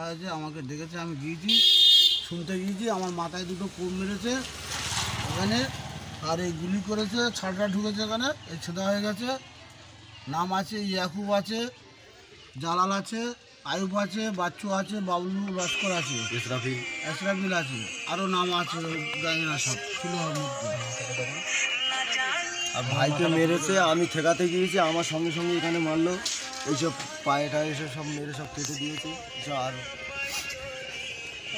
হয়েছে, আমাকে ডেকেছে, আমি গিয়েছি, শুনতে গিয়েছি, আমার মাথায় দুটো কোপ মেরেছে এখানে, আর এই গুলি করেছে, ছাড়টা ঢুকেছে এখানে, এই ছেদা হয়ে গেছে। নাম আছে ইয়াকুব আছে, জালাল আছে, আয়ুব আছে, বাচ্চু আছে, বাবলু লস্কর আছে, এসরাফিল আছে, আরও নাম আছে, জানি না, সব ছিল ওর মধ্যে। আর ভাইকে মেরেছে, আমি ঠেকাতে গিয়েছি, আমার সঙ্গে সঙ্গে এখানে মারলো, এইসব পায়ে টায়ে এসব সব মেরে সব কেটে দিয়েছে। আর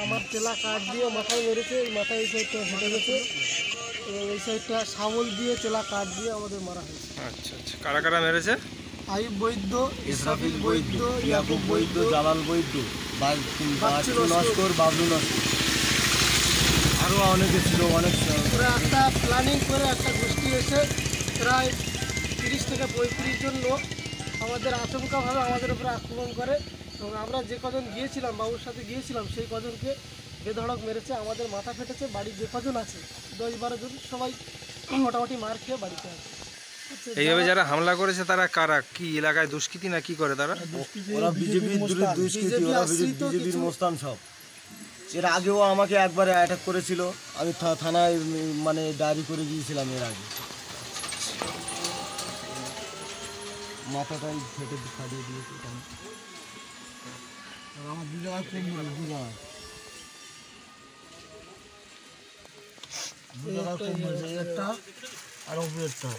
আমার তেলা কাঠ দিয়ে মাথায় মেরেছে, মাথায় এই সাইডটা ফেটে গেছে এবং এই সাইডটা শাবল দিয়ে তেলা কাঠ দিয়ে আমাদের মারা হয়েছে। আচ্ছা আচ্ছা, কারা কারা মেরেছে? আয়ুব বৈদ্য, ইসরাফিল বৈদ্য, ইয়াকুব বৈদ্য, জালাল বৈদ্য, বাচ্চু নস্কর, বাবলু নস্কর, আরও অনেকে ছিল। অনেক ওরা একটা প্ল্যানিং করে একটা গোষ্ঠী এসে প্রায় 30 থেকে 35 জন লোক আমাদের আচমকাভাবে আমাদের উপরে আক্রমণ করে এবং আমরা যে কজন গিয়েছিলাম, বাবুর সাথে গিয়েছিলাম, সেই কজনকে বেধড়ক মেরেছে। আমাদের মাথা ফেটেছে। বাড়ির যে কজন আছে 10-12 জন সবাই মোটামুটি মার খেয়ে বাড়িতে আছে। এইভাবে যারা হামলা করেছে তারা কারা? কি এলাকায় দুষ্কৃতী না কি করে তারা? ওরা বিজেপির দুষ্কৃতী, ওরা বিজেপির মোস্তান সব। এর আগেও আমাকে একবারে অ্যাটাক করেছিল, আমি থানায় মানে ডায়েরি করে গিয়েছিলাম এর আগে। মাথাটাই ফেটে ফাটিয়ে দিয়েছে। আমার দু জায়গায় কোপ মেরেছে, দু জায়গায় কোপ মেরেছে, একটা আর অপরেরটা।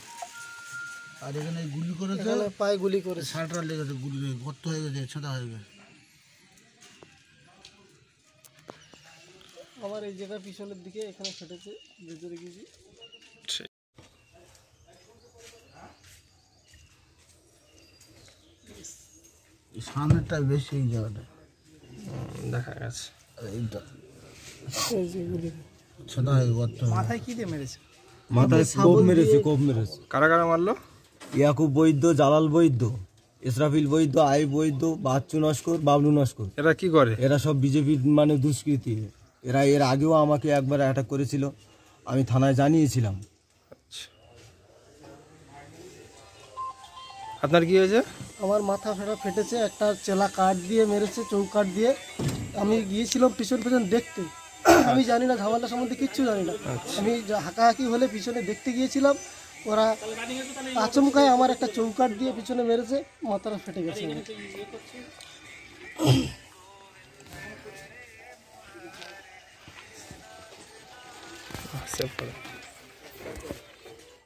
আর এখানে গুলি করেছে, পায়ে গুলি করেছে, শার্টটা লেগেছে, গুলি গর্ত হয়ে গেছে, ছেঁদা হয়ে গেছে। আমার এই জায়গায় পিছনের দিকে এখানে ফেটেছে, ভেতরে গিয়েছি। সামনেরটা বেশি, এই জায়গাটা দেখা গেছে। এইটা এই যে গুলি ছেঁদা হয়ে গর্ত। মাথায় কি দিয়ে মেরেছে? মাথায় কোপ মেরেছে। কারা কারা মারলো? ইয়াকুব বৈদ্য, জালাল বৈদ্য, ইসরাফিল বৈদ্য, আয়ুব বৈদ্য, বাচ্চু নস্কর, বাবলু নস্কর। এরা কি করে? এরা সব বিজেপির মানে দুষ্কৃতী। এরা এর আগেও আমাকে একবার অ্যাটাক করেছিল, আমি থানায় জানিয়েছিলাম। আপনার কি হয়েছে? আমার মাথা ফেটেছে, একটা চেলা কাঠ দিয়ে মেরেছে, চৌকাঠ দিয়ে। আমি গিয়েছিলাম পিছন দেখতে, আমি জানি না ঝামেলা সম্বন্ধে কিচ্ছু জানি না। আমি হাঁকাহাঁকি হলে পিছনে দেখতে গিয়েছিলাম, ওরা আচমকায় আমার একটা চৌকাঠ দিয়ে পিছনে মেরেছে, মাথাটা ফেটে গেছে।